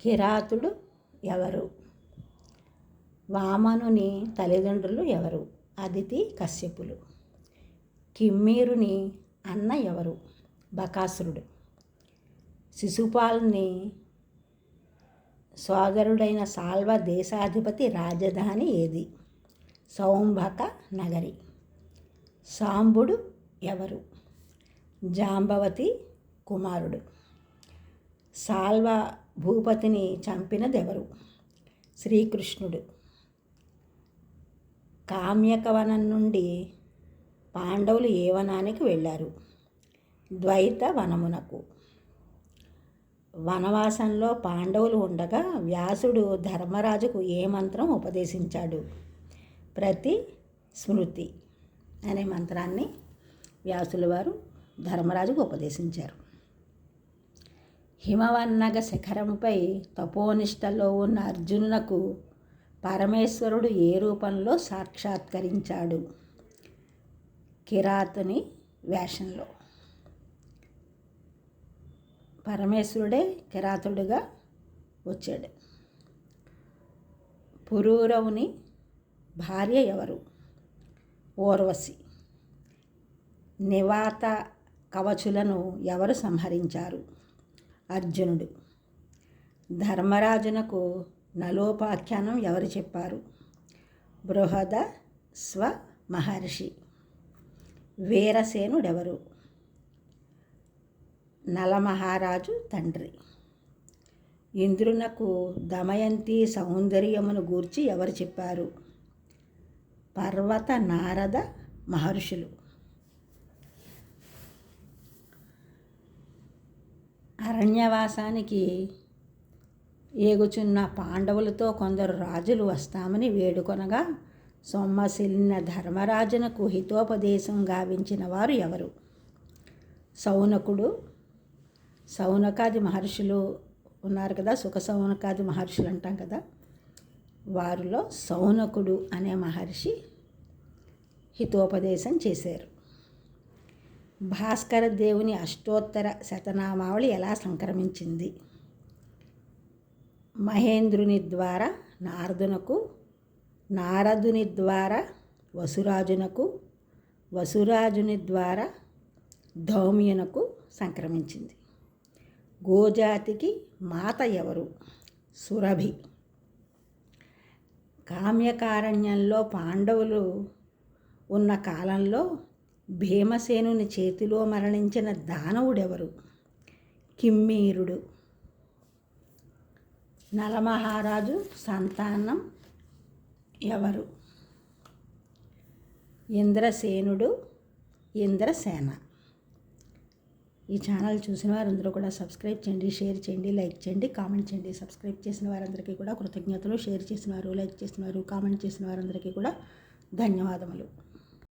కిరాతుడు ఎవరు? వామనుని తల్లిదండ్రులు ఎవరు? అదితి కశ్యపులు. కిమ్మీరుని అన్న ఎవరు? బకాసురుడు. శిశుపాలుని సోదరుడైన సాల్వ దేశాధిపతి రాజధాని ఏది? సౌంభక నగరి. సాంబుడు ఎవరు? జాంబవతి కుమారుడు. సాల్వ భూపతిని చంపినదెవరు? శ్రీకృష్ణుడు. కామ్యకవనం నుండి పాండవులు ఏ వనానికి వెళ్ళారు? ద్వైత వనమునకు. వనవాసంలో పాండవులు ఉండగా వ్యాసుడు ధర్మరాజుకు ఏ మంత్రం ఉపదేశించాడు? ప్రతి స్మృతి అనే మంత్రాన్ని వ్యాసుల వారు ధర్మరాజుకు ఉపదేశించారు. హిమవన్నగ శిఖరంపై తపోనిష్టలో ఉన్న అర్జునునకు పరమేశ్వరుడు ఏ రూపంలో సాక్షాత్కరించాడు? కిరాతుని వేషంలో. పరమేశ్వరుడే కిరాతుడుగా వచ్చాడు. పురూరవుని భార్య ఎవరు? ఊర్వశి. నివాత కవచులను ఎవరు సంహరించారు? అర్జునుడు. ధర్మరాజునకు నలోపాఖ్యానం ఎవరు చెప్పారు? బృహద స్వ మహర్షి. వీరసేనుడెవరు? నలమహారాజు తండ్రి. ఇంద్రునకు దమయంతి సౌందర్యమును గూర్చి ఎవరు చెప్పారు? పర్వత నారద మహర్షులు. అరణ్యవాసానికి ఏగుచున్న పాండవులతో కొందరు రాజులు వస్తామని వేడుకొనగా సొమ్మసిల్లిన ధర్మరాజునకు హితోపదేశం గావించిన వారు ఎవరు? సౌనకుడు. సౌనకాది మహర్షులు ఉన్నారు కదా, సుఖ సౌనకాది మహర్షులు అంటాం కదా, వారిలో సౌనకుడు అనే మహర్షి హితోపదేశం చేశారు. భాస్కర దేవుని అష్టోత్తర శతనామావళి ఎలా సంక్రమించింది? మహేంద్రుని ద్వారా నారదునకు, నారదుని ద్వారా వసురాజునకు, వసురాజుని ద్వారా ధౌమ్యునకు సంక్రమించింది. గోజాతికి మాత ఎవరు? సురభి. కామ్యకారణ్యంలో పాండవులు ఉన్న కాలంలో భీమసేనుని చేతిలో మరణించిన దానవుడెవరు? కిమ్మీరుడు. నలమహారాజు సంతానం ఎవరు? ఇంద్రసేనుడు, ఇంద్రసేన. ఈ ఛానల్ చూసిన వారందరూ కూడా సబ్స్క్రైబ్ చేయండి, షేర్ చేయండి, లైక్ చేయండి, కామెంట్ చేయండి. సబ్స్క్రైబ్ చేసిన వారందరికీ కూడా కృతజ్ఞతలు. షేర్ చేసిన వారు, లైక్ చేసిన వారు, కామెంట్ చేసిన వారందరికీ కూడా ధన్యవాదములు.